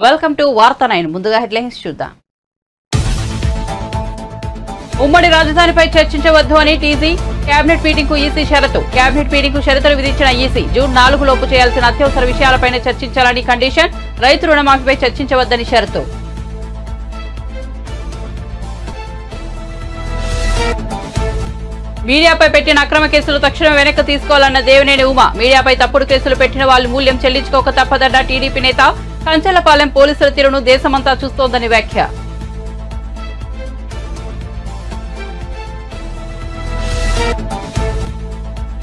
Welcome to వార్తా 9 ముందుగా headlines చూద్దాం. ఉమ్మడి రాజధానిపై చర్చించవద్దు అని టీజీ కేబినెట్ మీటింగ్ కు ఈసీ షరతు. కేబినెట్ మీటింగ్ కు షరతులు విధించిన ఈసీ జూన్ 4 లోపు చేయాల్సిన అత్యవసర విషయాలపైన చర్చించాలని కండిషన్. రైతు రుణమాఫీపై చర్చించవద్దని షరతు. మీడియాపై పెట్టిన అక్రమ కేసులు తక్షణం వెనక్కి తీసుకోవాలన్న దేవినేని ఉమ. మీడియాపై తప్పుడు కేసులు పెట్టిన వాళ్ళు మూల్యం చెల్లించుకోక తప్పదన్న టీడీపీ నేత. కంచెలపాలెం పోలీసుల తీరును దేశమంతా చూస్తోందని వ్యాఖ్య.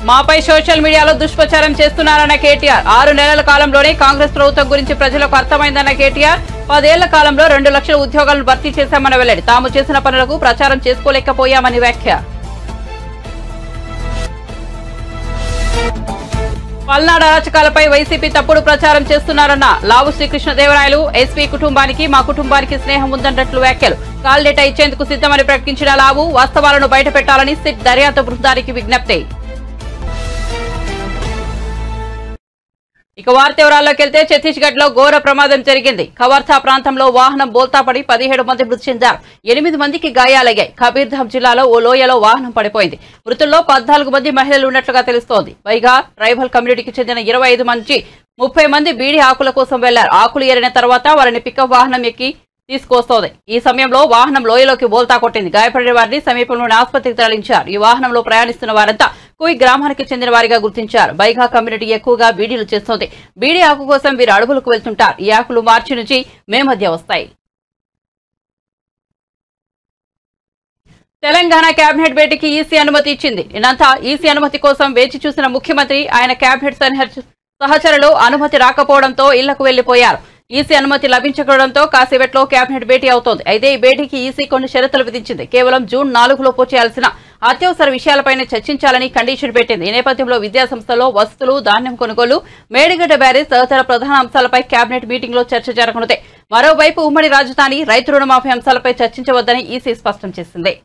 మాపై సోషల్ మీడియాలో దుష్ప్రచారం చేస్తున్నారన్న కేటీఆర్. 6 నెలల కాలంలోనే కాంగ్రెస్ ప్రభుత్వం గురించి ప్రజలకు అర్థమైందన్న కేటీఆర్. 10 ఏళ్ల కాలంలో 2 లక్షల ఉద్యోగాలను భర్తీ చేశామన్న వెల్లడి. తాము చేసిన పనులకు ప్రచారం చేసుకోలేకపోయామని వ్యాఖ్య. పల్నాడు అరాచకాలపై వైసీపీ తప్పుడు ప్రచారం చేస్తున్నారన్న లావు శ్రీకృష్ణదేవరాయలు. ఎస్పీ కుటుంబానికి మా కుటుంబానికి స్నేహం ఉందన్నట్లు వ్యాఖ్యలు. కాల్ డేటా ఇచ్చేందుకు సిద్ధమని ప్రకటించిన లావు వాస్తవాలను బయటపెట్టాలని సిట్ దర్యాప్తు బృందానికి విజ్ఞప్తి. ఇక వార్త వివరాల్లోకి వెళ్తే ఛత్తీస్గఢ్ లో ఘోర ప్రమాదం జరిగింది. కవర్తా ప్రాంతంలో వాహనం బోల్తాపడి 17 మంది మృతి చెందారు. 8 మందికి గాయాలయ్యాయి. కబీర్ధామ్ జిల్లాలో ఓ లోయలో వాహనం పడిపోయింది. మృతుల్లో 14 మంది మహిళలు ఉన్నట్లుగా తెలుస్తోంది. పైగా ట్రైబల్ కమ్యూనిటీకి చెందిన 25 నుంచి 30 మంది బీడి ఆకుల కోసం వెళ్లారు. ఆకులు ఏరిన తర్వాత వారిని పికప్ వాహనం ఎక్కి తీసుకొస్తోంది. ఈ సమయంలో వాహనం లోయలోకి బోల్తా కొట్టింది. గాయపడిన వారిని సమీపంలోని ఆసుపత్రికి తరలించారు. ఈ వాహనంలో ప్రయాణిస్తున్న వారంతా కుయ్ గ్రామానికి చెందిన వారిగా గుర్తించారు. బైగా కమ్యూనిటీ ఎక్కువగా బీడీలు చేస్తోంది. బీడీ ఆకు కోసం వీరు అడవులకు వెళ్తుంటారు. ఈ ఆకులు మార్చి నుంచి మే మధ్య వస్తాయి. తెలంగాణ కేబినెట్ భేటీకి ఈసీ అనుమతి ఇచ్చింది. నిన్నంతా ఈసీ అనుమతి కోసం వేచి చూసిన ముఖ్యమంత్రి ఆయన కేబినెట్ సహచరులు అనుమతి రాకపోవడంతో ఇళ్లకు వెళ్లిపోయారు. ఈసీ అనుమతి లభించకపోవడంతో కాసేపట్లో కేబినెట్ భేటీ అవుతోంది. అయితే ఈ భేటీకి ఈసీ కొన్ని షరతులు విధించింది. కేవలం జూన్ 4 లోపు చేయాల్సిన అత్యవసర విషయాలపైన చర్చించాలని కండిషన్ పెట్టింది. ఈ నేపథ్యంలో విద్యాసంస్థల్లో వసతులు, ధాన్యం కొనుగోలు, మేడిగడ్డ బ్యారేజ్ తదితర ప్రధాన అంశాలపై కేబినెట్ మీటింగ్ లో చర్చ జరగనుంది. మరోవైపు ఉమ్మడి రాజధాని, రైతు రుణమాఫీ అంశాలపై చర్చించవద్దని ఈసీ స్పష్టం చేసింది.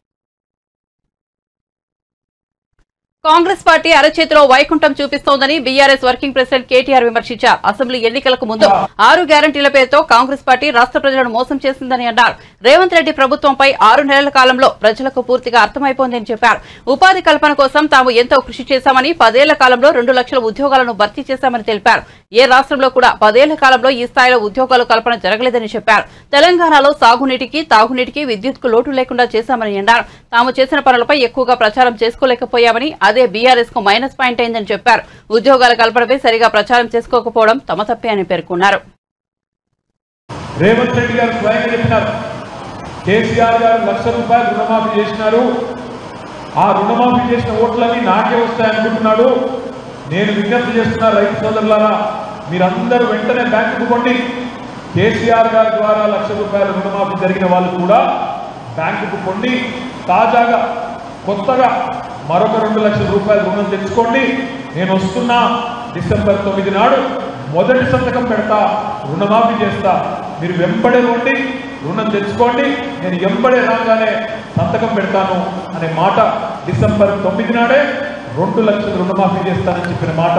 కాంగ్రెస్ పార్టీ అరచేతిలో వైకుంఠం చూపిస్తోందని బీఆర్ఎస్ వర్కింగ్ ప్రెసిడెంట్ కేటీఆర్ విమర్శించారు. అసెంబ్లీ ఎన్నికలకు ముందు 6 గ్యారంటీల పేరుతో కాంగ్రెస్ పార్టీ రాష్ట్ర ప్రజలను మోసం చేసిందని అన్నారు. రేవంత్ రెడ్డి ప్రభుత్వంపై 6 నెలల కాలంలో ప్రజలకు పూర్తిగా అర్థమైపోయిందని చెప్పారు. ఉపాధి కల్పన కోసం తాము ఎంతో కృషి చేశామని, 10 ఏళ్ల కాలంలో 2 లక్షల ఉద్యోగాలను భర్తీ చేశామని తెలిపారు. ఏ రాష్ట్రంలో కూడా 10 ఏళ్ల కాలంలో ఈ స్థాయిలో ఉద్యోగాల కల్పన జరగలేదని చెప్పారు. తెలంగాణలో సాగునీటికి, తాగునీటికి, విద్యుత్కు లోటు లేకుండా చేశామని అన్నారు. తాము చేసిన పనులపై ఎక్కువగా ప్రచారం చేసుకోలేకపోయామని, అదే బీఆర్ఎస్ కు మైనస్ పాయింట్ అయిందని చెప్పారు. ఉద్యోగాల కల్పనపై సరిగా ప్రచారం చేసుకోకపోవడం తమ తప్పే అని పేర్కొన్నారు. రేవంత్ రెడ్డి గారు స్వయంగా చెప్పినారు, కేసీఆర్ గారు ₹1,00,000 రుణమాఫీ చేసినారు. ఆ రుణమాఫీ చేసిన ఓట్లన్నీ నాకే వస్తాయనుకుంటున్నాడు. నేను విజ్ఞప్తి చేస్తున్నా రైతు సోదరులారా, మీరందరూ వెంటనే బ్యాంకుకు పొండి. కేసీఆర్ గారి ద్వారా ₹1,00,000 రుణమాఫీ జరిగిన వాళ్ళు కూడా బ్యాంకుకు పొండి తాజాగా కొత్తగా మరొక ₹2 లక్షల రుణం తెచ్చుకోండి. నేను వస్తున్నా డిసెంబర్ 9 నాడు మొదటి సంతకం పెడతా, రుణమాఫీ చేస్తా. మీరు వెంబడే ఉండి రుణం తెచ్చుకోండి, నేను వెంబడే రాగానే సంతకం పెడతాను అనే మాట డిసెంబర్ 9 నాడే 2 లక్షల రుణమాఫీ చేస్తానని చెప్పిన మాట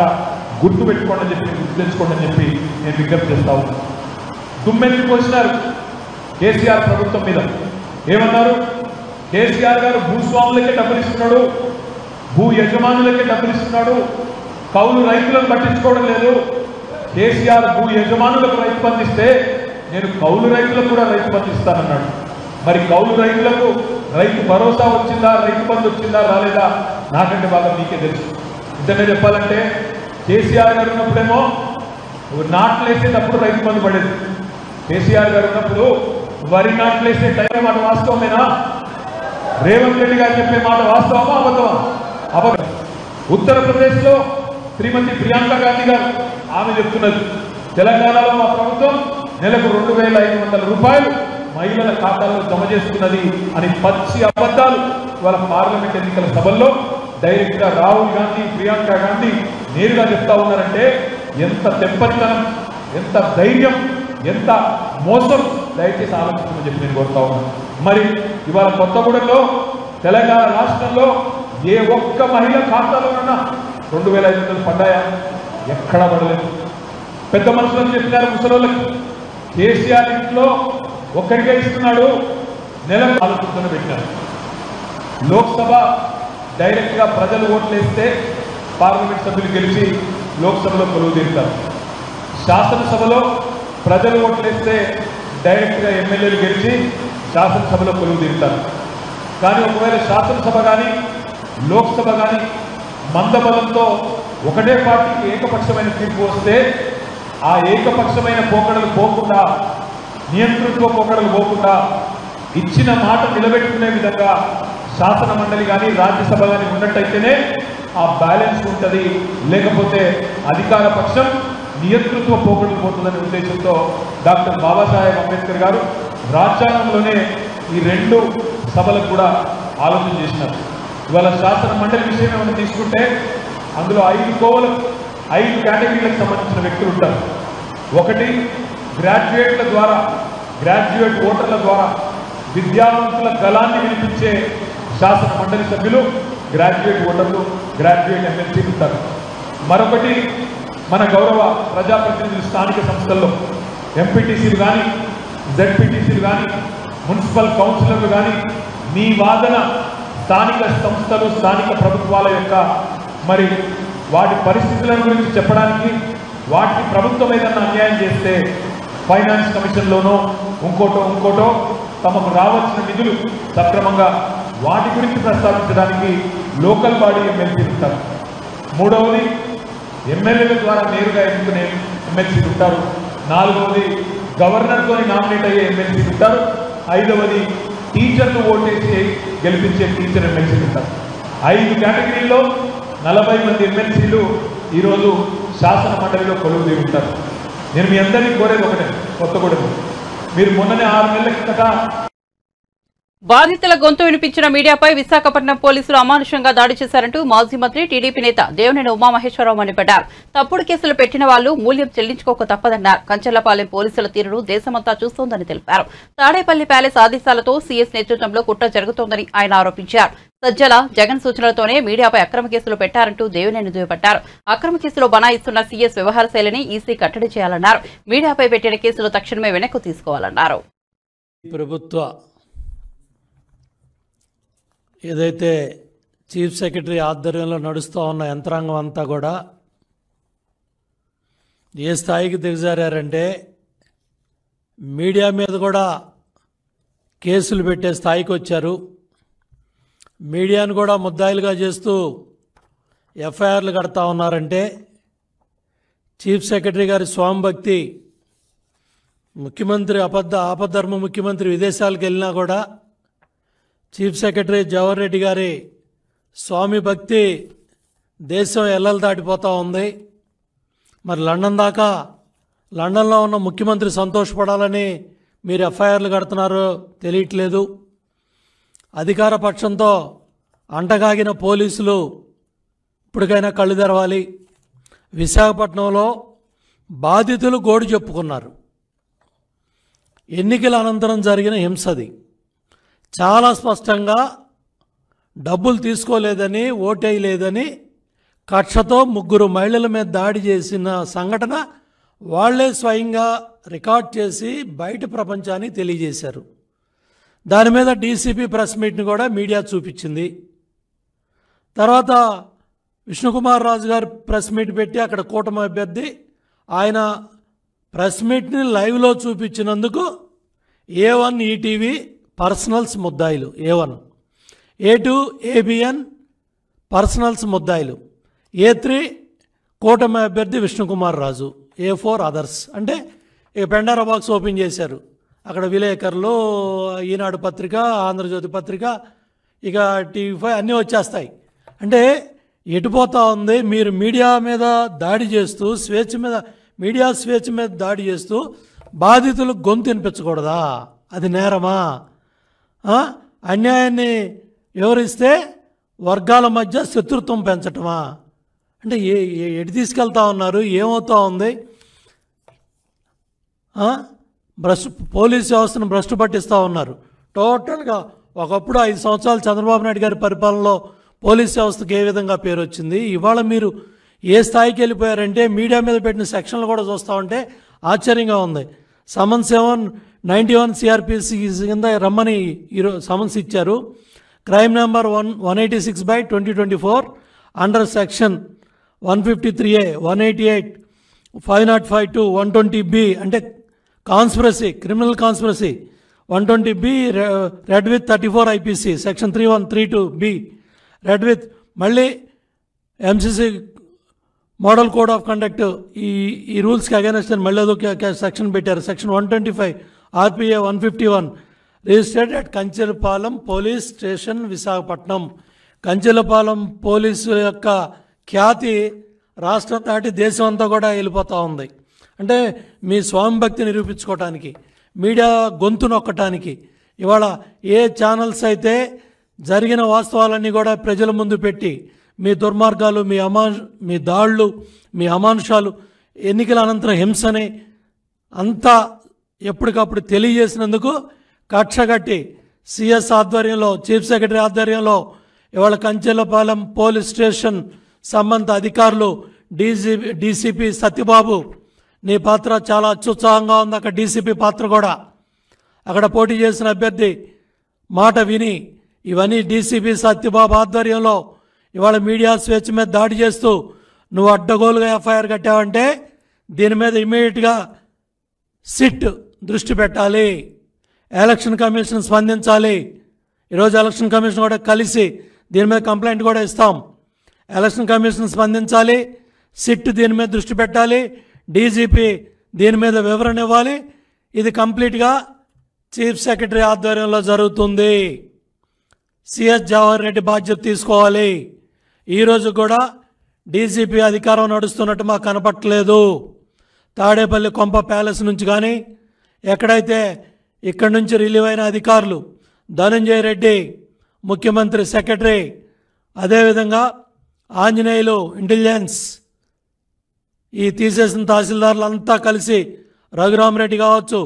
గుర్తు పెట్టుకోండి అని చెప్పి, గుర్తు తెచ్చుకోండి అని చెప్పి నేను విజ్ఞప్తి చేస్తా ఉన్నాను. దుమ్మెత్తుకు వచ్చినారు కేసీఆర్ ప్రభుత్వం మీద. ఏమన్నారు? కేసీఆర్ గారు భూస్వాములకే డబ్బులు ఇస్తున్నాడు, భూ యజమానులకే డబ్బులు ఇస్తున్నాడు, కౌలు రైతులను పట్టించుకోవడం లేదు. కేసీఆర్ భూ యజమానులకు రైతు బంధు ఇస్తే నేను కౌలు రైతులకు కూడా రైతు బంధు ఇస్తానన్నాడు. మరి కౌలు రైతులకు రైతు భరోసా వచ్చిందా, రైతు బంధు వచ్చిందా రాలేదా నాకంటే బాగా మీకే తెలుసు. నిజంగా చెప్పాలంటే కేసీఆర్ గారు ఉన్నప్పుడేమో నాట్లు వేసేటప్పుడు రైతు బంధు పడేది. కేసీఆర్ గారు ఉన్నప్పుడు వరి నాట్లు వేసే టైం మాట వాస్తవమేనా? రేవంత్ రెడ్డి గారు చెప్పే మాట వాస్తవమా అబద్ధమా? అబద్ధం. ఉత్తరప్రదేశ్లో శ్రీమతి ప్రియాంక గాంధీ గారు ఆమె చెప్తున్నది, తెలంగాణలో మా ప్రభుత్వం నెలకు ₹2,500 మహిళల ఖాతాల్లో జమ చేస్తున్నది అని పచ్చి అబద్ధాలు ఇవాళ పార్లమెంట్ ఎన్నికల సభల్లో డైరెక్ట్ గా రాహుల్ గాంధీ, ప్రియాంక గాంధీ నేరుగా చెప్తా ఉన్నారంటే ఎంత తెప్పనితనం, ఎంత ధైర్యం, ఎంత మోసం దయచేసి ఆలోచించమని చెప్పి నేను కోరుతా ఉన్నాను. మరి ఇవాళ కొత్తగూడెంలో తెలంగాణ రాష్ట్రంలో ఏ ఒక్క మహిళ ఖాతాలోనన్నా 2,500 పడ్డాయా? ఎక్కడా పడలేదు. పెద్ద మనుషులను చెప్పినారు ముసలోళ్ళకి, కేసీఆర్ ఇంట్లో ఒక్కడికే ఇస్తున్నాడు, నెలకు ఆలోచన పెట్టారు. లోక్సభ డైరెక్ట్గా ప్రజలు ఓట్లేస్తే పార్లమెంట్ సభ్యులు గెలిచి లోక్సభలో కొలువు తీరుతారు. శాసనసభలో ప్రజలు ఓట్లేస్తే డైరెక్ట్గా ఎమ్మెల్యేలు గెలిచి శాసనసభలో కొలువు తీరుతారు. కానీ ఒకవేళ శాసనసభ కానీ లోక్సభ కానీ మందబలంతో ఒకటే పార్టీకి ఏకపక్షమైన తీర్పు వస్తే ఆ ఏకపక్షమైన పోకడలు పోకుండా, నియంతృత్వ పోకడలు పోకుండా ఇచ్చిన మాట నిలబెట్టుకునే విధంగా శాసన మండలి కానీ రాజ్యసభ కానీ ఉన్నట్టయితేనే ఆ బ్యాలెన్స్ ఉంటుంది. లేకపోతే అధికార పక్షం నియంతృత్వ పోకడలు పోతుందనే ఉద్దేశంతో డాక్టర్ బాబాసాహెబ్ అంబేద్కర్ గారు రాజ్యాంగంలోనే ఈ రెండు సభలకు కూడా ఆలోచన చేసినారు. ఇవాళ శాసన మండలి విషయం ఏమైనా తీసుకుంటే అందులో 5 కోవలు 5 కేటగిరీలకు సంబంధించిన వ్యక్తులు ఉంటారు. ఒకటి గ్రాడ్యుయేట్ల ద్వారా, గ్రాడ్యుయేట్ ఓటర్ల ద్వారా విద్యావంతుల గళాన్ని వినిపించే శాసన మండలి సభ్యులు గ్రాడ్యుయేట్ ఓటర్లు, గ్రాడ్యుయేట్ ఎమ్మెల్సీలు ఉంటారు. మరొకటి మన గౌరవ ప్రజాప్రతినిధులు స్థానిక సంస్థల్లో ఎంపీటీసీలు కానీ, జెడ్పీటీసీలు కానీ, మున్సిపల్ కౌన్సిలర్లు కానీ మీ వాదన స్థానిక సంస్థలు, స్థానిక ప్రభుత్వాల యొక్క మరి వాటి పరిస్థితుల గురించి చెప్పడానికి, వాటికి ప్రభుత్వం ఏదన్నా అన్యాయం చేస్తే ఫైనాన్స్ కమిషన్లోనో ఇంకోటో తమకు రావాల్సిన నిధులు సక్రమంగా వాటి గురించి ప్రస్తావించడానికి లోకల్ బాడీ ఎమ్మెల్సీలు ఉంటారు. మూడవది ఎమ్మెల్యేల ద్వారా నేరుగా ఎన్నుకునే ఎమ్మెల్సీలు ఉంటారు. నాలుగవది గవర్నర్తో నామినేట్ అయ్యే ఎమ్మెల్సీలు ఉంటారు. ఐదవది టీచర్లు ఓటేసి గెలిపించే టీచర్ ఎమ్మెల్సీలు ఉంటారు. 5 కేటగిరీల్లో 40 మంది ఎమ్మెల్సీలు ఈరోజు శాసన మండలిలో కొలువు తీరుంటారు. నేను మీ అందరినీ కోరేది ఒకటే, కొత్తగూడెం మీరు మొన్ననే 6 నెలల కిందట బాధితుల గొంతు వినిపించిన మీడియాపై విశాఖపట్నం పోలీసులు అమానుషంగా దాడి చేశారంటూ మాజీ మంత్రి టీడీపీ నేత దేవినేని ఉమామహేశ్వరరావు మండిపడ్డారు. తప్పుడు కేసులు పెట్టిన వాళ్లు మూల్యం చెల్లించుకోక తప్పదన్నారు. కంచెలపాలెం పోలీసుల తీరును దేశమంతా చూస్తోందని తెలిపారు. తాడేపల్లి ప్యాలెస్ ఆదేశాలతో సీఎస్ నేతృత్వంలో కుట్ర జరుగుతోందని ఆయన ఆరోపించారు. సజ్జల జగన్ సూచనలతోనే మీడియాపై అక్రమ కేసులు పెట్టారంటూ దేవినేని దుయ్యబట్టారు. అక్రమ కేసులు బనాయిస్తున్న సీఎస్ వ్యవహార శైలిని ఈసీ కట్టడి చేయాలన్నారు. మీడియాపై పెట్టిన కేసులు తక్షణమే వెనక్కు తీసుకోవాలన్నారు. ఏదైతే చీఫ్ సెక్రటరీ ఆధ్వర్యంలో నడుస్తూ ఉన్న యంత్రాంగం అంతా కూడా ఏ స్థాయికి దిగజారంటే మీడియా మీద కూడా కేసులు పెట్టే స్థాయికి వచ్చారు. మీడియాను కూడా ముద్దాయిలుగా చేస్తూ ఎఫ్ఐఆర్లు కడతా ఉన్నారంటే చీఫ్ సెక్రటరీ గారి స్వామిభక్తి, ముఖ్యమంత్రి ఆపద్ధర్మ ముఖ్యమంత్రి విదేశాలకు వెళ్ళినా కూడా చీఫ్ సెక్రటరీ జవహర్ రెడ్డి గారి స్వామి భక్తి దేశం ఎల్లలు దాటిపోతూ ఉంది. మరి లండన్లో ఉన్న ముఖ్యమంత్రి సంతోషపడాలని మీరు ఎఫ్ఐఆర్లు కడుతున్నారో తెలియట్లేదు. అధికార పక్షంతో అంటగాగిన పోలీసులు ఇప్పటికైనా కళ్ళు తెరవాలి. విశాఖపట్నంలో బాధితులు గోడు చెప్పుకున్నారు. ఎన్నికల అనంతరం జరిగిన హింసది చాలా స్పష్టంగా డబ్బులు తీసుకోలేదని, ఓటేయలేదని కక్షతో 3 మహిళల మీద దాడి చేసిన సంఘటన వాళ్లే స్వయంగా రికార్డ్ చేసి బయట ప్రపంచానికి తెలియజేశారు. దాని మీద డీసీపీ ప్రెస్ మీట్ని కూడా మీడియా చూపించింది. తర్వాత విష్ణుకుమార్ రాజు గారు ప్రెస్ మీట్ పెట్టి అక్కడ కూటమి అభ్యర్థి ఆయన ప్రెస్ మీట్ని లైవ్లో చూపించినందుకు A1 ఈటీవీ పర్సనల్స్ ముద్దాయిలు, A1, A2 ABN పర్సనల్స్ ముద్దాయిలు, A3 కూటమి అభ్యర్థి విష్ణుకుమార్ రాజు, A4 అదర్స్. అంటే ఇక పెండారా బాక్స్ ఓపెన్ చేశారు. అక్కడ విలేకరులు, ఈనాడు పత్రిక, ఆంధ్రజ్యోతి పత్రిక, ఇక TV5 అన్నీ వచ్చేస్తాయి. అంటే ఎటుపోతా ఉంది? మీరు మీడియా మీద దాడి చేస్తూ మీడియా స్వేచ్ఛ మీద దాడి చేస్తూ బాధితులకు గొంతు వినిపించకూడదా? అది నేరమా? అన్యాయాన్ని వివరిస్తే వర్గాల మధ్య శత్రుత్వం పెంచటమా? అంటే ఎటు తీసుకెళ్తా ఉన్నారు? ఏమవుతా ఉంది? పోలీస్ వ్యవస్థను భ్రష్టు పట్టిస్తూ ఉన్నారు. టోటల్గా ఒకప్పుడు 5 సంవత్సరాలు చంద్రబాబు నాయుడు గారి పరిపాలనలో పోలీస్ వ్యవస్థకు ఏ విధంగా పేరు వచ్చింది, ఇవాళ మీరు ఏ స్థాయికి వెళ్ళిపోయారంటే మీడియా మీద పెట్టిన సెక్షన్లు కూడా చూస్తూ ఉంటే ఆశ్చర్యంగా ఉంది. సమన్స్ 91 సిఆర్పిసి కింద రమ్మని ఈరోజు సమన్స్ ఇచ్చారు. Crime number 186/2024 under section 153A, 188, 505(2), 120B అంటే conspiracy, criminal conspiracy, 120B red with 34 IPC section 3132B red with, మళ్ళీ MCC model code of conduct ఈ రూల్స్కి అగైనెస్ట్ అని మళ్ళీ అదొక సెక్షన్ పెట్టారు. Section 125 RPA 151 registered at Kanchelapalem police station Visakhapatnam. Kanchelapalem police యొక్క ఖ్యాతి రాష్ట్రం దాటి దేశం అంతా కూడా వెళ్ళిపోతూ ఉంది. అంటే మీ స్వామి భక్తి నిరూపించుకోవటానికి, మీడియా గొంతు నొక్కటానికి ఇవాళ ఏ ఛానల్స్ అయితే జరిగిన వాస్తవాలన్నీ కూడా ప్రజల ముందు పెట్టి మీ దుర్మార్గాలు, మీ దాళ్ళు, మీ అమానుషాలు, ఎన్నికల అనంతరం హింసని అంతా ఎప్పటికప్పుడు తెలియజేసినందుకు కక్షగట్టి సిఎస్ ఆధ్వర్యంలో, చీఫ్ సెక్రటరీ ఆధ్వర్యంలో ఇవాళ కంచెలపాలెం పోలీస్ స్టేషన్ సంబంధిత అధికారులు, డీసీపీ సత్యబాబు, నీ పాత్ర చాలా అత్యుత్సాహంగా ఉంది. అక్కడ డీసీపీ పాత్ర కూడా, అక్కడ పోటీ చేసిన అభ్యర్థి మాట విని ఇవన్నీ డీసీపీ సత్యబాబు ఆధ్వర్యంలో ఇవాళ మీడియా స్వేచ్ఛ మీద దాడి చేస్తూ నువ్వు అడ్డగోలుగా ఎఫ్ఐఆర్ కట్టావంటే దీని మీద ఇమీడియట్గా సిట్ దృష్టి పెట్టాలి, ఎలక్షన్ కమిషన్ స్పందించాలి. ఈరోజు ఎలక్షన్ కమిషన్ కూడా కలిసి దీని మీద కంప్లైంట్ కూడా ఇస్తాం. ఎలక్షన్ కమిషన్ స్పందించాలి, సిట్ దీని మీద దృష్టి పెట్టాలి, డీజీపీ దీని మీద వివరణ ఇవ్వాలి. ఇది కంప్లీట్గా చీఫ్ సెక్రటరీ ఆధ్వర్యంలో జరుగుతుంది. సిఎస్ జవహర్ రెడ్డి బాధ్యత తీసుకోవాలి. ఈరోజు కూడా డీజీపీ అధికారం నడుస్తున్నట్టు మాకు కనపట్టలేదు. తాడేపల్లి కొంప ప్యాలెస్ నుంచి కానీ ఎక్కడైతే ఇక్కడి నుంచి రిలీవ్ అయిన అధికారులు ధనంజయ రెడ్డి, ముఖ్యమంత్రి సెక్రటరీ, అదేవిధంగా ఆంజనేయులు, ఇంటెలిజెన్స్, ఈ తీసేసిన తహసీల్దార్లు అంతా కలిసి రఘురామరెడ్డి కావచ్చు.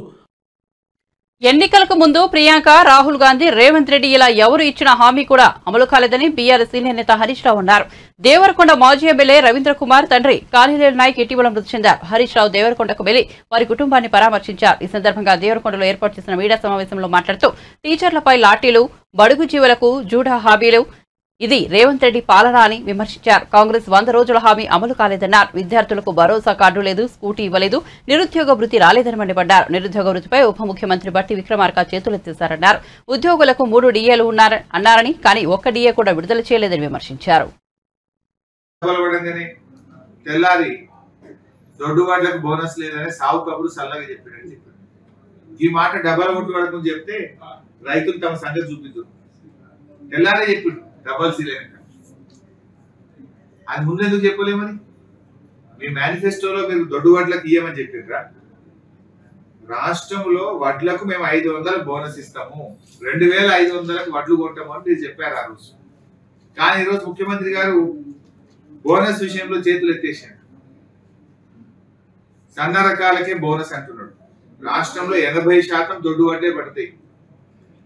ఎన్నికలకు ముందు ప్రియాంక, రాహుల్ గాంధీ, రేవంత్ రెడ్డి ఇలా ఎవరు ఇచ్చిన హామీ కూడా అమలు కాలేదని బీఆర్ఎస్ సీనియర్ నేత హరీష్ రావు అన్నారు. దేవరకొండ మాజీ ఎమ్మెల్యే రవీంద్ర కుమార్ తండ్రి కాళీలేరు నాయక్ ఇటీవల మృతి చెందారు. హరీష్ రావు దేవరకొండకు వెళ్లి వారి కుటుంబాన్ని పరామర్శించారు. ఈ సందర్భంగా దేవరకొండలో ఏర్పాటు చేసిన మీడియా సమావేశంలో మాట్లాడుతూ టీచర్లపై లాఠీలు, బడుగు జీవులకు జూడా హామీలు, ఇది రేవంత్ రెడ్డి పాలన అని విమర్శించారు. కాంగ్రెస్ 100 రోజుల హామీ అమలు కాలేదన్నారు. విద్యార్థులకు భరోసా కార్డు లేదు, స్కూటీ ఇవ్వలేదు, నిరుద్యోగ వృత్తి రాలేదని మండిపడ్డారు. నిరుద్యోగ వృత్తిపై ఉప ముఖ్యమంత్రి బట్టి విక్రమార్క చేతులెత్తేశారన్నారు. ఉద్యోగులకు 3 డిఏలు అన్నారని, కానీ ఒక్క డిఏ కూడా విడుదల చేయలేదని విమర్శించారు. తెల్లారి దొడ్డువాళ్లకు బోనస్ లేదని సావు కబురు సల్లగా చెప్పాడని చెప్పాడు. ఈ మాట డబ్బల కొట్టు పడకని చెప్తే రైతులు తమ సంగతి చూపిద్దు. తెల్లారే చెప్పిండు డబల్ సీలేక. అది ముందెందుకు చెప్పలేమని? మీ మేనిఫెస్టోలో మీరు దొడ్డు వడ్లకు ఇయ్యమని చెప్పారా? రాష్ట్రంలో వడ్లకు మేము 500 బోనస్ ఇస్తాము, 2500కు వడ్లు కొంటాము అని మీరు చెప్పారు ఆ రోజు. కానీ ఈరోజు ముఖ్యమంత్రి గారు బోనస్ విషయంలో చేతులు ఎత్తేసాడు. సన్న రకాలకే బోనస్ అంటున్నాడు. రాష్ట్రంలో 80% దొడ్డు వడ్లే పడతాయి,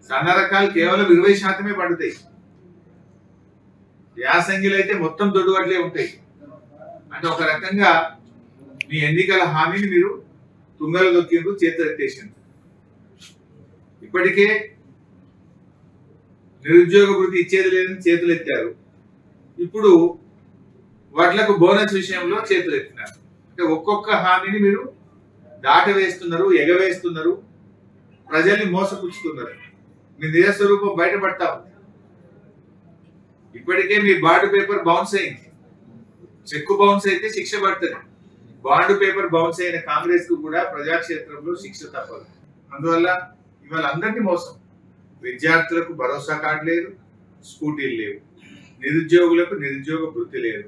సన్న రకాలు కేవలం 20% పడతాయి. యాసంగిలు అయితే మొత్తం దొడ్డు వడ్లే ఉంటాయి. అంటే ఒక రకంగా మీ ఎన్నికల హామీని మీరు తుంగలు దొక్కిండ్రు, చేతులు ఎత్తేసారు. ఇప్పటికే నిరుద్యోగ వృత్తి ఇచ్చేది లేదని చేతులు ఎత్తారు. ఇప్పుడు వడ్లకు బోనస్ విషయంలో చేతులు ఎత్తినారు. అంటే ఒక్కొక్క హామీని మీరు దాటవేస్తున్నారు, ఎగవేస్తున్నారు, ప్రజల్ని మోసపుచ్చుతున్నారు. మీ నిజస్వరూపం బయటపడతా ఉంది. ఇప్పటికే మీ బాండ్ పేపర్ బౌన్స్ అయింది. చెక్కు బౌన్స్ అయితే శిక్ష పడుతుంది. బాండ్ పేపర్ బౌన్స్ అయిన కాంగ్రెస్ కు కూడా ప్రజాక్షేత్రంలో శిక్ష తప్పదు. అందువల్ల ఇవాళ అందరినీ మోసం. విద్యార్థులకు భరోసా కార్డు లేదు, స్కూటీలు లేవు, నిరుద్యోగులకు నిరుద్యోగ వృత్తి లేదు,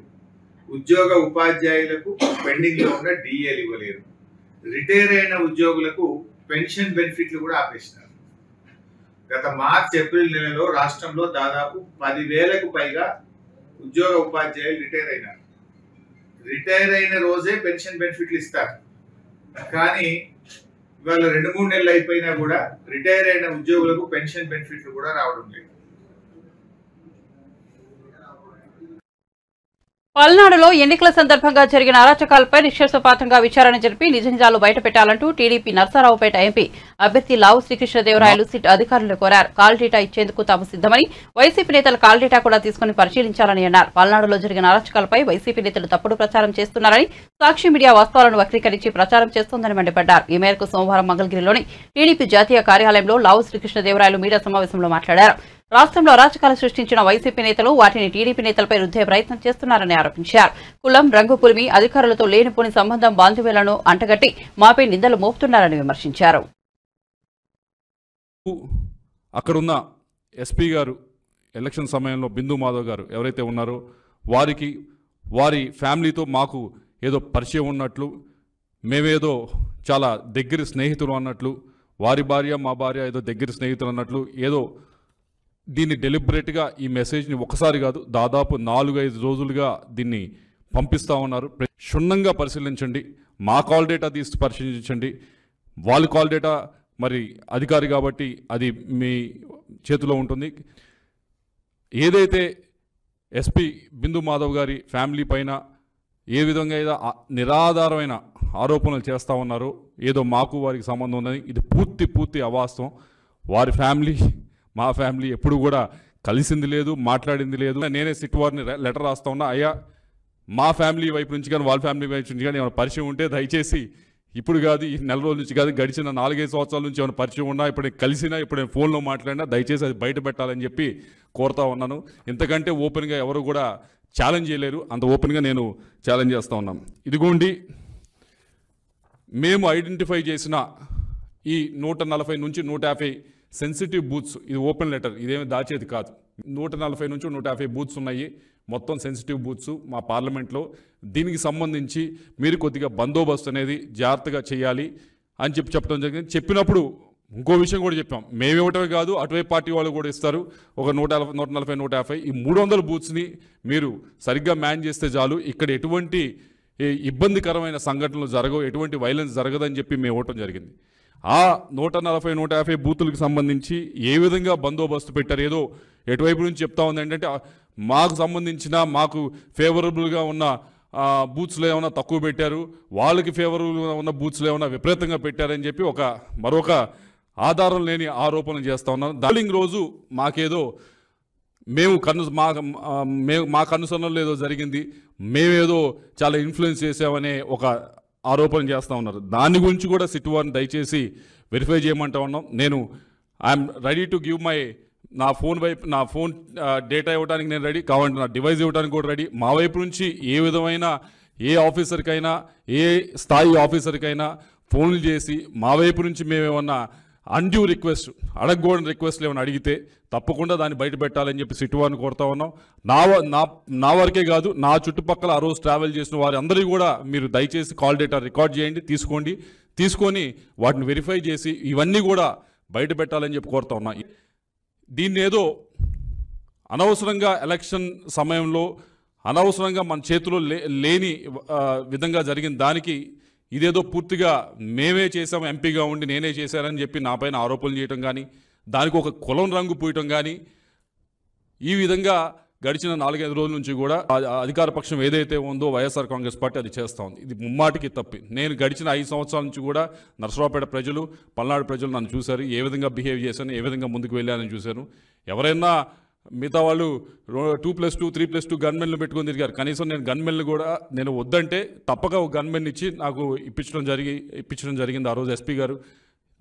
ఉద్యోగ ఉపాధ్యాయులకు పెండింగ్ లో ఉన్న డిఏలు ఇవ్వలేరు, రిటైర్ అయిన ఉద్యోగులకు పెన్షన్ బెనిఫిట్లు కూడా ఆపేసినారు. గత మార్చ్ ఏప్రిల్ నెలలో రాష్ట్రంలో దాదాపు 10,000కు పైగా ఉద్యోగ ఉపాధ్యాయులు రిటైర్ అయినారు. రిటైర్ అయిన రోజే పెన్షన్ బెనిఫిట్లు ఇస్తారు. కానీ ఇవాళ 2-3 నెలలు అయిపోయినా కూడా రిటైర్ అయిన ఉద్యోగులకు పెన్షన్ బెనిఫిట్లు కూడా రావడం లేదు. పల్నాడులో ఎన్నికల సందర్భంగా జరిగిన అరాచకాలపై నిష్పక్షపాతంగా విచారణ జరిపి నిజనిజాలు బయటపెట్టాలంటూ టీడీపీ నర్సారావుపేట ఎంపీ అభ్యర్థి లావు శ్రీకృష్ణదేవరాయలు సిట్ అధికారులు కోరారు. కాల్ డేటా ఇచ్చేందుకు తాము సిద్దమని, వైసీపీ నేతలు కాల్ డేటా కూడా తీసుకుని పరిశీలించాలని అన్నారు. పల్నాడులో జరిగిన అరాచకాలపై వైసీపీ నేతలు తప్పుడు ప్రచారం చేస్తున్నారని, సాక్షి మీడియా వాస్తవాలను వక్రీకరించి ప్రచారం చేస్తోందని మండిపడ్డారు. ఈ మేరకు సోమవారం మంగళగిరిలోని టీడీపీ జాతీయ కార్యాలయంలో లావు శ్రీకృష్ణదేవరాయలు మీడియా సమావేశంలో మాట్లాడారు. రాష్ట్రంలో అరాచకాలు సృష్టించిన వైసీపీ నేతలు వాటిని టీడీపీ నేతలపై రుద్దే ప్రయత్నం చేస్తున్నారని ఆరోపించారు. కులం, రంగు పులిమి అధికారులతో లేనిపోని సంబంధం బాంధవ్యాలను అంటగట్టి మాపై నిందలు మోపుతున్నారని విమర్శించారు. అక్కడున్న ఎస్పీ గారు ఎలక్షన్ సమయంలో బిందు మాధవ్ గారు ఎవరైతే ఉన్నారో వారి ఫ్యామిలీతో మాకు ఏదో పరిచయం ఉన్నట్లు, మేమేదో చాలా దగ్గర స్నేహితులు అన్నట్లు, వారి భార్య మా భార్య ఏదో దగ్గర స్నేహితులు అన్నట్లు ఏదో దీన్ని డెలిబరేట్గా ఈ మెసేజ్ని ఒకసారి కాదు దాదాపు 4-5 రోజులుగా దీన్ని పంపిస్తూ ఉన్నారు. క్షుణ్ణంగా పరిశీలించండి, మా కాల్ డేటా తీసి పరిశీలించండి. వాళ్ళ కాల్ డేటా మరి అధికారి కాబట్టి అది మీ చేతిలో ఉంటుంది. ఏదైతే ఎస్పీ బిందు మాధవ్ గారి ఫ్యామిలీ పైన ఏ విధంగా ఏదో నిరాధారమైన ఆరోపణలు చేస్తూ ఉన్నారో, ఏదో మాకు వారికి సంబంధం ఉందని, ఇది పూర్తి అవాస్తవం. వారి ఫ్యామిలీ మా ఫ్యామిలీ ఎప్పుడు కూడా కలిసింది లేదు, మాట్లాడింది లేదు. నేనే సిట్ వారిని లెటర్ రాస్తా ఉన్నా, అయ్యా మా ఫ్యామిలీ వైపు నుంచి కానీ వాళ్ళ ఫ్యామిలీ వైపు నుంచి కానీ ఏమైనా పరిచయం ఉంటే దయచేసి ఇప్పుడు కాదు, ఈ నెల రోజుల నుంచి కాదు, గడిచిన 4-5 సంవత్సరాల నుంచి ఏమైనా పరిచయం ఉన్నా, ఇప్పుడు కలిసినా, ఇప్పుడు నేను ఫోన్లో మాట్లాడినా దయచేసి అది బయట పెట్టాలని చెప్పి కోరుతా ఉన్నాను. ఇంతకంటే ఓపెన్గా ఎవరు కూడా ఛాలెంజ్ చేయలేరు, అంత ఓపెన్గా నేను ఛాలెంజ్ చేస్తూ ఉన్నాను. ఇదిగోండి మేము ఐడెంటిఫై చేసిన ఈ 140 నుంచి 150 సెన్సిటివ్ బూత్స్, ఇది ఓపెన్ లెటర్, ఇదేమి దాచేది కాదు. 140 నుంచి 150 బూత్స్ ఉన్నాయి, మొత్తం సెన్సిటివ్ బూత్స్ మా పార్లమెంట్లో. దీనికి సంబంధించి మీరు కొద్దిగా బందోబస్తు అనేది జాగ్రత్తగా చేయాలి అని చెప్పడం జరిగింది. చెప్పినప్పుడు ఇంకో విషయం కూడా చెప్పాం, మేము ఇవ్వటమే కాదు అటువైపు పార్టీ వాళ్ళు కూడా ఇస్తారు. ఒక 140, 150 ఈ 300 బూత్స్ని మీరు సరిగ్గా మ్యాన్ చేస్తే చాలు, ఇక్కడ ఎటువంటి ఇబ్బందికరమైన సంఘటనలు జరగవు, ఎటువంటి వైలెన్స్ జరగదని చెప్పి మేము ఇవ్వటం జరిగింది. ఆ 140, 150 బూతులకు సంబంధించి ఏ విధంగా బందోబస్తు పెట్టారు, ఏదో ఎటువైపు నుంచి చెప్తా ఉంది ఏంటంటే మాకు సంబంధించిన మాకు ఫేవరబుల్గా ఉన్న బూత్స్లో ఏమైనా తక్కువ పెట్టారు, వాళ్ళకి ఫేవరబుల్గా ఉన్న బూత్స్లో ఏమైనా విపరీతంగా పెట్టారని చెప్పి మరొక ఆధారం లేని ఆరోపణలు చేస్తూ ఉన్నాను. దాలింగ్ రోజు మాకేదో మా కనుసన్నలు ఏదో జరిగింది, మేమేదో చాలా ఇన్ఫ్లుయెన్స్ చేసామనే ఒక ఆరోపణ చేస్తూ ఉన్నారు. దాని గురించి కూడా సిట్ వారిని దయచేసి వెరిఫై చేయమంటా ఉన్నాం. నేను ఐఎమ్ రెడీ టు గివ్ నా ఫోన్ డేటా ఇవ్వడానికి నేను రెడీ, కావాలంటే నా డివైస్ ఇవ్వడానికి కూడా రెడీ. మా వైపు నుంచి ఏ విధమైన ఏ ఆఫీసర్కైనా ఏ స్థాయి ఆఫీసర్కైనా ఫోన్లు చేసి మా వైపు నుంచి మేమేమన్నా అన్డ్యూ రిక్వెస్ట్ అడగకూడని రిక్వెస్ట్లు ఏమైనా అడిగితే తప్పకుండా దాన్ని బయట పెట్టాలని చెప్పి సిట్ వారిని కోరుతా ఉన్నాం. నా వరకే కాదు, నా చుట్టుపక్కల ఆ రోజు ట్రావెల్ చేసిన వారి అందరికీ కూడా మీరు దయచేసి కాల్ డేటా రికార్డ్ చేయండి, తీసుకొని వాటిని వెరిఫై చేసి ఇవన్నీ కూడా బయట పెట్టాలని చెప్పి కోరుతా ఉన్నా. దీన్ని ఏదో అనవసరంగా ఎలక్షన్ సమయంలో అనవసరంగా మన చేతిలో లేని విధంగా జరిగిన దానికి ఇదేదో పూర్తిగా మేమే చేసాం, ఎంపీగా ఉండి నేనే చేశానని చెప్పి నా పైన ఆరోపణలు చేయటం కానీ, దానికి ఒక కులం రంగు పూయటం కానీ, ఈ విధంగా గడిచిన 4-5 రోజుల నుంచి కూడా అధికార పక్షం ఏదైతే ఉందో వైఎస్ఆర్ కాంగ్రెస్ పార్టీ అది చేస్తూ ఉంది. ఇది ముమ్మాటికి తప్పి. నేను గడిచిన 5 సంవత్సరాల నుంచి కూడా నరసరావుపేట ప్రజలు, పల్నాడు ప్రజలు నన్ను చూశారు, ఏ విధంగా బిహేవ్ చేశాను, ఏ విధంగా ముందుకు వెళ్ళానని చూశాను. ఎవరైనా మిగతా వాళ్ళు 2+2, 3+2 గన్మెన్లు పెట్టుకొని తిరిగారు. కనీసం నేను గన్మెన్లు కూడా నేను వద్దంటే తప్పక ఒక గన్మెన్ ఇచ్చి నాకు ఇప్పించడం జరిగింది ఆ రోజు ఎస్పీ గారు.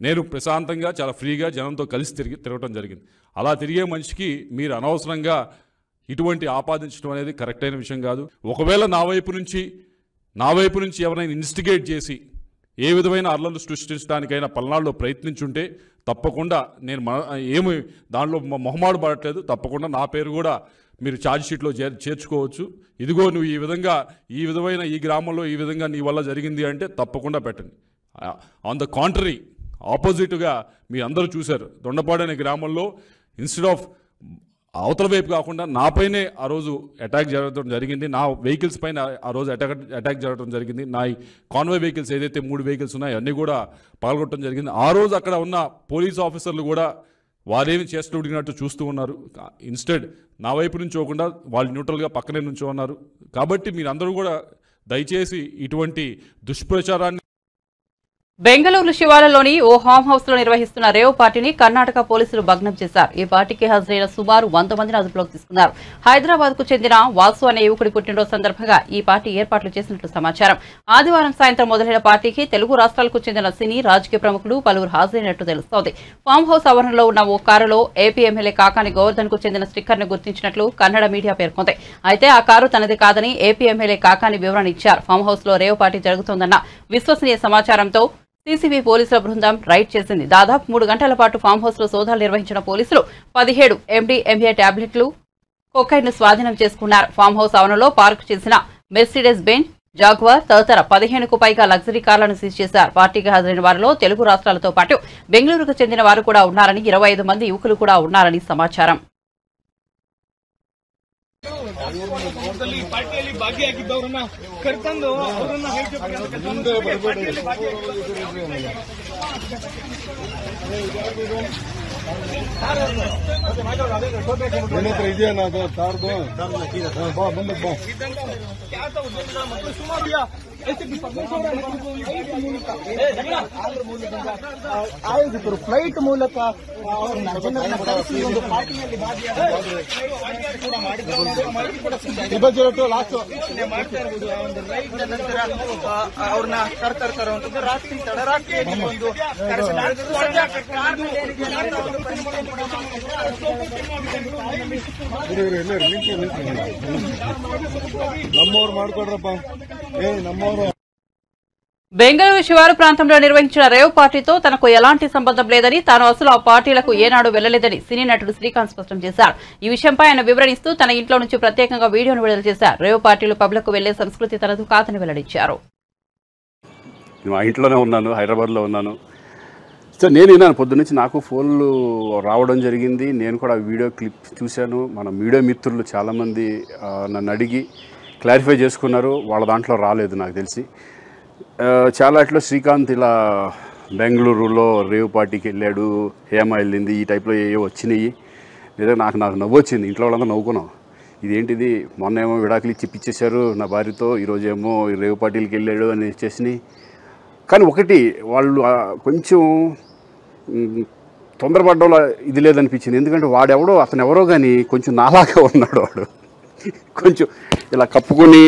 నేను ప్రశాంతంగా చాలా ఫ్రీగా జనంతో కలిసి తిరగటం జరిగింది. అలా తిరిగే మనిషికి మీరు అనవసరంగా ఇటువంటి ఆపాదించడం అనేది కరెక్ట్ అయిన విషయం కాదు. ఒకవేళ నా వైపు నుంచి ఎవరైనా ఇన్వెస్టిగేట్ చేసి ఏ విధమైన అల్లర్లు సృష్టించడానికైనా పల్నాడులో ప్రయత్నించుంటే తప్పకుండా నేను ఏమి దానిలో మొహమాటు పడట్లేదు, తప్పకుండా నా పేరు కూడా మీరు ఛార్జ్ షీట్లో చేర్చుకోవచ్చు. ఇదిగో నువ్వు ఈ విధమైన ఈ గ్రామంలో ఈ విధంగా నీ వల్ల జరిగింది అంటే తప్పకుండా పెట్టండి. ఆన్ ద కాంట్రరీ ఆపోజిట్గా మీ అందరూ చూశారు, దొండపాడు అనే గ్రామంలో ఇన్స్టెడ్ ఆఫ్ అవతల వైపు కాకుండా నాపైనే ఆ రోజు అటాక్ జరగడం జరిగింది. నా వెహికల్స్ పైన ఆ రోజు అటాక్ జరగడం జరిగింది. నా కాన్వాయ్ వెహికల్స్ ఏదైతే 3 వెహికల్స్ ఉన్నాయో అన్నీ కూడా పగలగొట్టడం జరిగింది. ఆ రోజు అక్కడ ఉన్న పోలీస్ ఆఫీసర్లు కూడా వారేమి చేస్తూ ఉడిగినట్టు చూస్తూ ఉన్నారు. ఇన్స్టెడ్ నా వైపు నుంచి పోకుండా వాళ్ళు న్యూట్రల్గా పక్కనే నుంచో ఉన్నారు. కాబట్టి మీరందరూ కూడా దయచేసి ఇటువంటి దుష్ప్రచారాన్ని బెంగళూరు శివారులోని ఓ ఫామ్ హౌస్ లో నిర్వహిస్తున్న రేవ్ పార్టీని కర్ణాటక పోలీసులు భగ్నం చేశారు. ఈ పార్టీకి హాజరైన సుమారు 100 మందిని అదుపులోకి తీసుకున్నారు. హైదరాబాద్ కు చెందిన వాసు అనే యువకుడి పుట్టినరోజు సందర్భంగా ఈ పార్టీ ఏర్పాట్లు చేసినట్లు సమాచారం. ఆదివారం సాయంత్రం మొదలైన పార్టీకి తెలుగు రాష్ట్రాలకు చెందిన సినీ రాజకీయ ప్రముఖులు పలువురు హాజరైనట్టు తెలుస్తోంది. ఫామ్ హౌస్ ఆవరణలో ఉన్న ఓ కారులో ఏపీ ఎమ్మెల్యే కాకాని గోవర్ధన్ కు చెందిన స్టిక్కర్ ను గుర్తించినట్లు కన్నడ మీడియా పేర్కొంది. అయితే ఆ కారు తనది కాదని ఏపీ ఎమ్మెల్యే కాకాని వివరణ ఇచ్చారు. ఫామ్ హౌస్ లో రేవ్ పార్టీ జరుగుతోందన్న విశ్వసనీయ సమాచారంతో సీసీబీ పోలీసుల బృందం రైడ్ చేసింది. దాదాపు 3 గంటల పాటు ఫామ్ హౌస్ లో సోదాలు నిర్వహించిన పోలీసులు 17 MDMA టాబ్లెట్లు, కొకైన్ ను స్వాధీనం చేసుకున్నారు. ఫామ్ హౌస్ ఆవరణలో పార్క్ చేసిన మెర్సిడెస్ బెంజ్, జాగ్వార్ తదితర 15కు పైగా లగ్జరీ కార్లను సీజ్ చేశారు. పార్టీకి హాజరైన వారిలో తెలుగు రాష్ట్రాలతో పాటు బెంగళూరుకు చెందిన వారు కూడా ఉన్నారని, 25 మంది యువకులు కూడా ఉన్నారని సమాచారం. ಪಾರ್ಟಿಯಲ್ಲಿ ಭಾಗಿಯಾಗಿದ್ದವರನ್ನ ಕರೆತಂದು ಅವರನ್ನ ಇದೆಯಾ ನಾವು ಕಾರ್ದು ಸುಮಾರು ಆಯೋಜಿತರು ಫ್ಲೈಟ್ ಮೂಲಕ ಜನರನ್ನ ಕರೆಸಿ ಒಂದು ಪಾರ್ಟಿಯಲ್ಲಿ ಭಾಗಿಯಾಗಿದ್ದು ಲಾಸ್ಟ್ ಮಾಡ್ತಾ ಇರ್ಬೋದು. ಒಂದು ರೈಟ್ ನಂತರ ಅವ್ರನ್ನ ಕರ್ತರುವಂತದ್ದು ರಾತ್ರಿ ತಡರಾತ್ರಿಯಲ್ಲಿ ಒಂದು ನಮ್ಮವ್ರು ಮಾಡ್ಕೊಡ್ರಪ್ಪ ನಮ್ಮವ್ರು. బెంగళూరు శివారు ప్రాంతంలో నిర్వహించిన రేవ్ పార్టీతో తనకు ఎలాంటి సంబంధం లేదని, తాను అసలు ఆ పార్టీలకు ఏనాడు వెళ్లలేదని సినీ నటుడు శ్రీకాంత్ స్పష్టం చేశారు. ఈ విషయంపై ఆయన వివరణిస్తూ తన ఇంట్లో నుంచి ప్రత్యేకంగా వీడియోను విడుదల చేశారు. రేవ్ పార్టీలు పబ్లకు వెళ్లే సంస్కృతి తనదు కాదని వెల్లడించారు. మా ఇంట్లోనే ఉన్నాను, హైదరాబాద్లో ఉన్నాను. సో నేను విన్నాను పొద్దున్నుంచి, నాకు ఫోన్లు రావడం జరిగింది. నేను కూడా వీడియో క్లిప్ చూశాను. మన మీడియా మిత్రులు చాలామంది నన్ను అడిగి క్లారిఫై చేసుకున్నారు. వాళ్ళ దాంట్లో రాలేదు నాకు తెలిసి. చాలా ఇట్లా శ్రీకాంత్ ఇలా బెంగళూరులో రేవ్ పార్టీకి వెళ్ళాడు, హేమ వెళ్ళింది, ఈ టైప్లో ఏవో వచ్చినాయి. లేదా నాకు నవ్వు వచ్చింది. ఇంట్లో వాళ్ళందరూ నవ్వుకున్నాం. ఇదేంటిది, మొన్న ఏమో విడాకులు ఇచ్చి పిచ్చేశారు నా భార్యతో, ఈరోజేమో రేవ్ పార్టీలకి వెళ్ళాడు అని చేసినాయి. కానీ ఒకటి, వాళ్ళు కొంచెం తొందరపడ్డంలో ఇది లేదనిపించింది. ఎందుకంటే వాడెవడో, అతను ఎవరో కానీ కొంచెం నాలాగా ఉన్నాడు. వాడు కొంచెం ఇలా కప్పుకొని,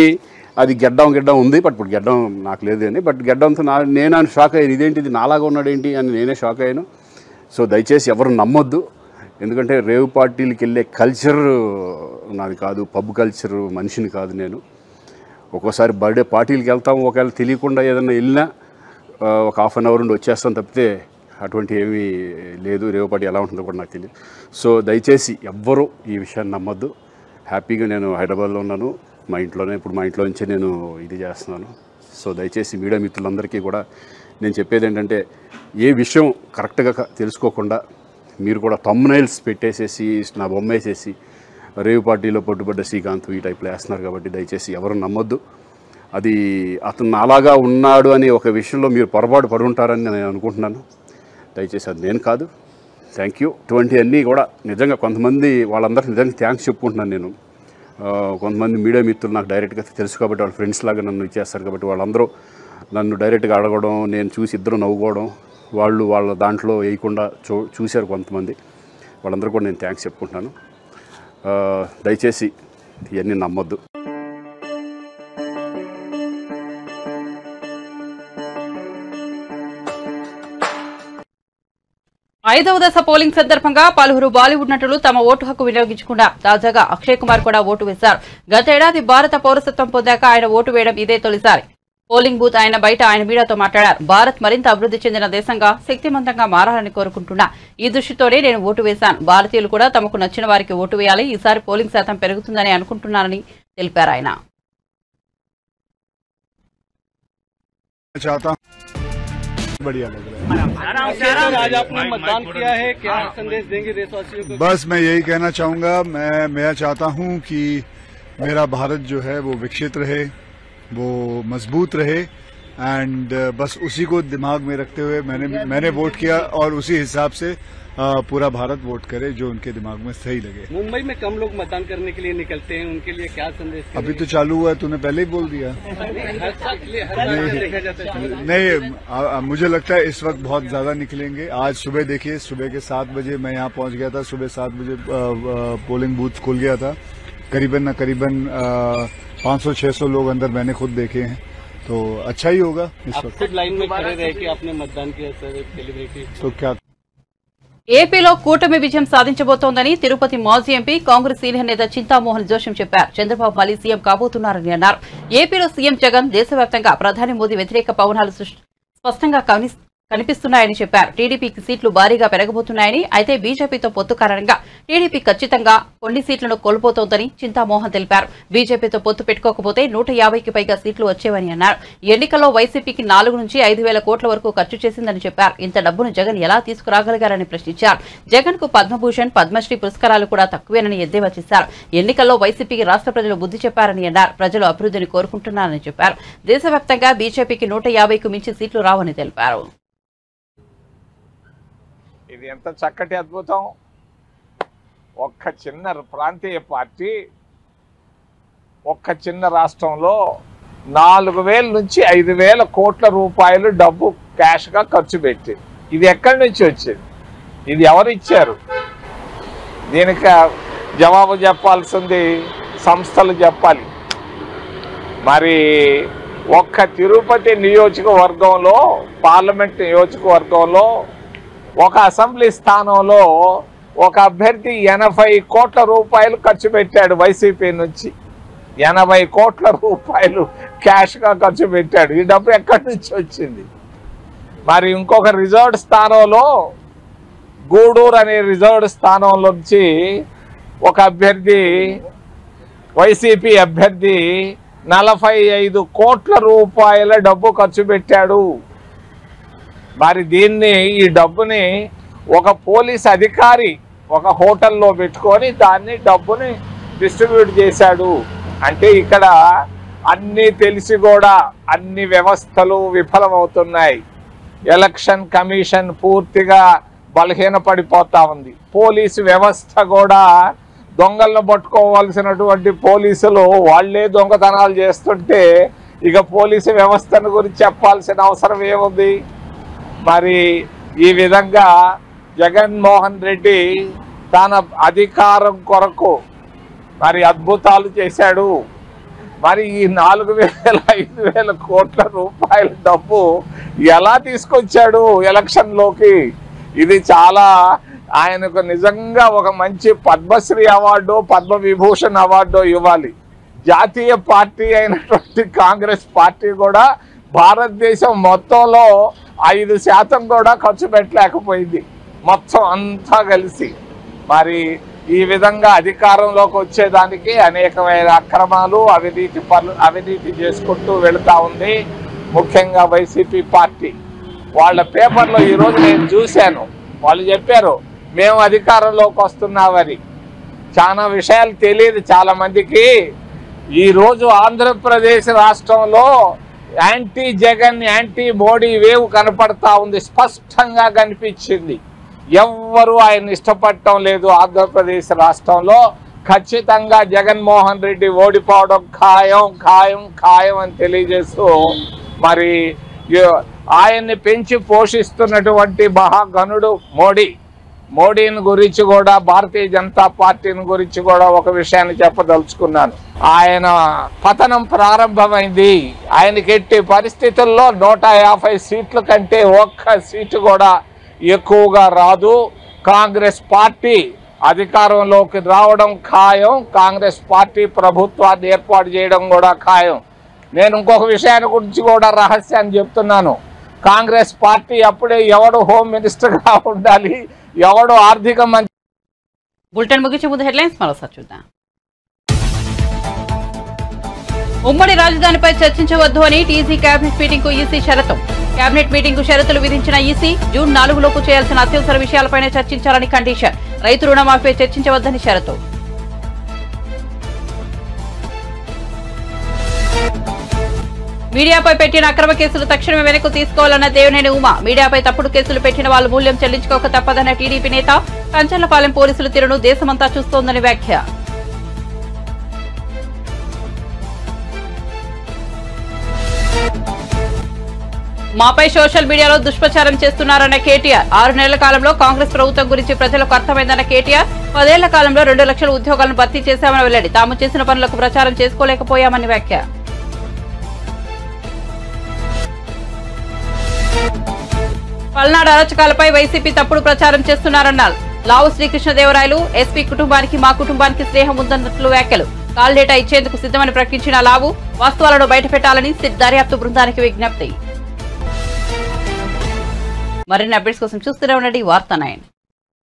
అది గెడ్డం ఉంది, బట్ ఇప్పుడు గెడ్డం నాకు లేదు అని, బట్ గెడ్డంతో నేను షాక్ అయ్యాను. ఇదేంటిది నాలాగా ఉన్నాడు ఏంటి అని నేనే షాక్ అయ్యాను. సో దయచేసి ఎవరు నమ్మొద్దు. ఎందుకంటే రేవ్ పార్టీలకి వెళ్ళే కల్చర్ నాది కాదు, పబ్ కల్చర్ మనిషిని కాదు నేను. ఒక్కోసారి బర్త్డే పార్టీలకి వెళ్తాము, ఒకవేళ తెలియకుండా ఏదైనా వెళ్ళినా ఒక హాఫ్ అన్ అవర్ నుండి వచ్చేస్తాం తప్పితే అటువంటి ఏమీ లేదు. రేవ్ పార్టీ ఎలా ఉంటుందో కూడా నాకు తెలియదు. సో దయచేసి ఎవ్వరూ ఈ విషయాన్ని నమ్మొద్దు. హ్యాపీగా నేను హైదరాబాద్లో ఉన్నాను, మా ఇంట్లోనే. ఇప్పుడు మా ఇంట్లో నుంచే నేను ఇది చేస్తున్నాను. సో దయచేసి మీడియా మిత్రులందరికీ కూడా నేను చెప్పేది ఏంటంటే, ఏ విషయం కరెక్ట్గా తెలుసుకోకుండా మీరు కూడా థంబ్నైల్స్ పెట్టేసేసి నా బొమ్మ వేసేసి రేవ్ పార్టీలో పట్టుబడ్డ శ్రీకాంత్ ఈ టైప్లో వేస్తున్నారు. కాబట్టి దయచేసి ఎవరు నమ్మొద్దు. అది అతను అలాగా ఉన్నాడు అనే ఒక విషయంలో మీరు పొరపాటు పడి ఉంటారని నేను అనుకుంటున్నాను. దయచేసి అది నేను కాదు. Thank you. ఇటువంటివన్నీ కూడా నిజంగా కొంతమంది వాళ్ళందరికీ నిజంగా థ్యాంక్స్ చెప్పుకుంటున్నాను నేను. కొంతమంది మీడియా మిత్రులు నాకు డైరెక్ట్గా తెలుసు కాబట్టి, వాళ్ళ ఫ్రెండ్స్ లాగా నన్ను ఇచ్చేస్తారు కాబట్టి, వాళ్ళందరూ నన్ను డైరెక్ట్గా అడగడం, నేను చూసి ఇద్దరు నవ్వుకోవడం, వాళ్ళు వాళ్ళ దాంట్లో వేయకుండా చూశారు కొంతమంది. వాళ్ళందరూ కూడా నేను థ్యాంక్స్ చెప్పుకుంటున్నాను. దయచేసి ఇవన్నీ నమ్మొద్దు. ఐదవ దశ పోలింగ్ సందర్భంగా పలువురు బాలీవుడ్ నటులు తమ ఓటు హక్కు వినియోగించుకున్నారు. తాజాగా అక్షయ్ కుమార్ కూడా ఓటు వేశారు. గతేడాది భారత పౌరసత్వం పొందాక ఆయన ఓటు వేయడం ఇదే తొలిసారి. పోలింగ్ బూత్ ఆయన బయట ఆయన మీడియాతో మాట్లాడారు. భారత్ మరింత అభివృద్ధి చెందిన దేశంగా, శక్తివంతంగా మారాలని కోరుకుంటున్నా. ఈ దృష్టితోనే నేను ఓటు వేశాను. భారతీయులు కూడా తమకు నచ్చిన వారికి ఓటు వేయాలి. ఈసారి పోలింగ్ శాతం పెరుగుతుందని అనుకుంటున్నానని తెలిపారు ఆయన. बढ़िया लग रहा है। आज आपने मतदान किया है, क्या संदेश देंगे देशवासियों को? बस मैं यही कहना चाहूँगा, मैं चाहता हूँ कि मेरा भारत जो है वो विकसित रहे, वो मजबूत रहे एंड बस उसी को दिमाग में रखते हुए मैंने वोट किया और उसी हिसाब से पूरा भारत वोट करे जो उनके दिमाग में सही लगे। मुंबई में कम लोग मतदान करने के लिए निकलते हैं, उनके लिए क्या संदेश? अभी तो चालू हुआ है, तूने पहले ही बोल दिया। नहीं, मुझे लगता है इस वक्त बहुत ज्यादा निकलेंगे। आज सुबह देखिए, सुबह के 7 बजे मैं यहाँ पहुंच गया था, सुबह 7 बजे पोलिंग बूथ खुल गया था। करीबन 500-600 लोग अंदर मैंने खुद देखे हैं, तो अच्छा ही होगा इस वक्त। खुद लाइन में खड़े रह के आपने मतदान किया सर, सेलिब्रिटी तो क्या ఏపీలో కూటమి విజయం సాధించబోతోందని తిరుపతి మాజీ ఎంపీ కాంగ్రెస్ సీనియర్ నేత చింతామోహన్ జోషం చెప్పారు. చంద్రబాబు మళ్లీ సీఎం కాబోతున్నారని అన్నారు. ఏపీలో సీఎం జగన్ దేశవ్యాప్తంగా ప్రధాని మోదీ వ్యతిరేక పవనాలు స్పష్టంగా కనిపిస్తున్నాయని చెప్పారు. టీడీపీకి సీట్లు భారీగా పెరగబోతున్నాయని, అయితే బీజేపీతో పొత్తు కారణంగా టీడీపీ ఖచ్చితంగా కొన్ని సీట్లను కోల్పోతోందని చింతామోహన్ తెలిపారు. బీజేపీతో పొత్తు పెట్టుకోకపోతే 150కి పైగా సీట్లు వచ్చేవని అన్నారు. ఎన్నికల్లో వైసీపీకి 4 నుంచి 5,000 కోట్ల వరకు ఖర్చు చేసిందని చెప్పారు. ఇంత డబ్బును జగన్ ఎలా తీసుకురాగలిగారని ప్రశ్నించారు. జగన్ కు పద్మభూషణ్, పద్మశ్రీ పురస్కారాలు కూడా తక్కువేనని ఎద్దేవా చేశారు. ఎన్నికల్లో వైసీపీకి రాష్ట్ర ప్రజలు బుద్ధి చెప్పారని అన్నారు. ప్రజలు అభివృద్ధిని కోరుకుంటున్నారని చెప్పారు. దేశవ్యాప్తంగా బీజేపీకి 150కు మించి సీట్లు రావని తెలిపారు. ఇది ఎంత చక్కటి అద్భుతం. ఒక్క చిన్న ప్రాంతీయ పార్టీ ఒక్క చిన్న రాష్ట్రంలో 4,000 నుంచి 5,000 కోట్ల రూపాయలు డబ్బు క్యాష్గా ఖర్చు పెట్టింది. ఇది ఎక్కడి నుంచి వచ్చింది? ఇది ఎవరు ఇచ్చారు? దీనికి జవాబు చెప్పాల్సింది సంస్థలు చెప్పాలి. మరి ఒక్క తిరుపతి నియోజకవర్గంలో, పార్లమెంట్ నియోజకవర్గంలో ఒక అసెంబ్లీ స్థానంలో ఒక అభ్యర్థి 80 కోట్ల రూపాయలు ఖర్చు పెట్టాడు. వైసీపీ నుంచి 80 కోట్ల రూపాయలు క్యాష్గా ఖర్చు పెట్టాడు. ఈ డబ్బు ఎక్కడి నుంచి వచ్చింది? మరి ఇంకొక రిజర్వ్డ్ స్థానంలో, గూడూరు అనే రిజర్వ్డ్ స్థానంలో నుంచి ఒక అభ్యర్థి, వైసీపీ అభ్యర్థి 45 కోట్ల రూపాయల డబ్బు ఖర్చు పెట్టాడు. మరి దీన్ని, ఈ డబ్బుని ఒక పోలీస్ అధికారి ఒక హోటల్లో పెట్టుకొని దాన్ని డబ్బుని డిస్ట్రిబ్యూట్ చేశాడు. అంటే ఇక్కడ అన్నీ తెలిసి కూడా అన్ని వ్యవస్థలు విఫలమవుతున్నాయి. ఎలక్షన్ కమిషన్ పూర్తిగా బలహీనపడిపోతా ఉంది. పోలీసు వ్యవస్థ కూడా దొంగలను పట్టుకోవాల్సినటువంటి పోలీసులు వాళ్లే దొంగతనాలు చేస్తుంటే ఇక పోలీసు వ్యవస్థను గురించి చెప్పాల్సిన అవసరం ఏముంది? మరి ఈ విధంగా జగన్మోహన్ రెడ్డి తన అధికారం కొరకు మరి అద్భుతాలు చేశాడు. మరి ఈ 4,000-5,000 కోట్ల రూపాయల డబ్బు ఎలా తీసుకొచ్చాడు ఎలక్షన్లోకి? ఇది చాలా, ఆయనకు నిజంగా ఒక మంచి పద్మశ్రీ అవార్డు, పద్మవిభూషణ్ అవార్డు ఇవ్వాలి. జాతీయ పార్టీ అయినటువంటి కాంగ్రెస్ పార్టీ కూడా భారతదేశం మొత్తంలో 5% కూడా ఖర్చు పెట్టలేకపోయింది, మొత్తం అంతా కలిసి. మరి ఈ విధంగా అధికారంలోకి వచ్చేదానికి అనేకమైన అక్రమాలు, అవినీతి చేసుకుంటూ వెళుతూ ఉంది. ముఖ్యంగా వైసీపీ పార్టీ వాళ్ళ పేపర్లో ఈరోజు నేను చూశాను, వాళ్ళు చెప్పారు మేము అధికారంలోకి వస్తున్నామని. చాలా విషయాలు తెలియదు చాలా మందికి. ఈరోజు ఆంధ్రప్రదేశ్ రాష్ట్రంలో anti Jagan, anti Modi wave కనపడతా ఉంది, స్పష్టంగా కనిపించింది. ఎవ్వరూ ఆయన ఇష్టపడటం లేదు. ఆంధ్రప్రదేశ్ రాష్ట్రంలో ఖచ్చితంగా జగన్మోహన్ రెడ్డి ఓడిపోవడం ఖాయం ఖాయం ఖాయం అని తెలియజేస్తూ, మరి ఆయన్ని పెంచి పోషిస్తున్నటువంటి మహాగణుడు మోడీని గురించి కూడా, భారతీయ జనతా పార్టీని గురించి కూడా ఒక విషయాన్ని చెప్పదలుచుకున్నాను. ఆయన పతనం ప్రారంభమైంది. ఆయనకి ఎట్టి పరిస్థితుల్లో 150 సీట్ల కంటే ఒక్క సీటు కూడా ఎక్కువగా రాదు. కాంగ్రెస్ పార్టీ అధికారంలోకి రావడం ఖాయం. కాంగ్రెస్ పార్టీ ప్రభుత్వాన్ని ఏర్పాటు చేయడం కూడా ఖాయం. నేను ఇంకొక విషయాన్ని గురించి కూడా రహస్యాన్ని చెప్తున్నాను. కాంగ్రెస్ పార్టీ అప్పుడే ఎవడు హోమ్ మినిస్టర్గా ఉండాలి, ఎవడు ఆర్థిక మంత్రి. బులెటిన్ ముగించే ముందు హెడ్లైన్స్ మరోసారి చూద్దాం. ఉమ్మడి రాజధానిపై చర్చించవద్దు అని టీజీ కేబినెట్ మీటింగ్ కు ఈసీ షరతు. కేబినెట్ మీటింగ్ కు షరతులు విధించిన ఈసీ జూన్ 4లోపు చేయాల్సిన అత్యవసర విషయాలపైనే చర్చించాలని కండిషన్. రైతు రుణమాఫీపై చర్చించవద్దని షరతు. మీడియాపై పెట్టిన అక్రమ కేసులు తక్షణమే వెనక్కు తీసుకోవాలన్న దేవినేని ఉమ. మీడియాపై తప్పుడు కేసులు పెట్టిన వాళ్ళు మూల్యం చెల్లించుకోక తప్పదన్న టీడీపీ నేత. కంచర్లపాలెం పోలీసుల తీరును దేశమంతా చూస్తోందని వ్యాఖ్య. మాపై సోషల్ మీడియాలో దుష్ప్రచారం చేస్తున్నారన్న కేటీఆర్. 6 నెలల కాలంలో కాంగ్రెస్ ప్రభుత్వం గురించి ప్రజలకు అర్థమైందన్న కేటీఆర్. 10 ఏళ్ల కాలంలో 2 లక్షల ఉద్యోగాలను భర్తీ చేశామని వెల్లడి. తాము చేసిన పనులకు ప్రచారం చేసుకోలేకపోయామని వ్యాఖ్య. పల్నాడు అరాచకాలపై వైసీపీ తప్పుడు ప్రచారం చేస్తున్నారన్నారు. లావు శ్రీకృష్ణదేవరాయలు ఎస్పీ కుటుంబానికి మా కుటుంబానికి స్నేహం ఉందన్నట్లు వ్యాఖ్యలు. కాల్ డేటా ఇచ్చేందుకు సిద్ధమని ప్రకటించిన లావు వాస్తవాలను బయటపెట్టాలని సిట్ దర్యాప్తు బృందానికి విజ్ఞప్తి. మరిన్ని అప్డేట్స్ కోసం చూస్తూనే ఉండండి వార్తా 9.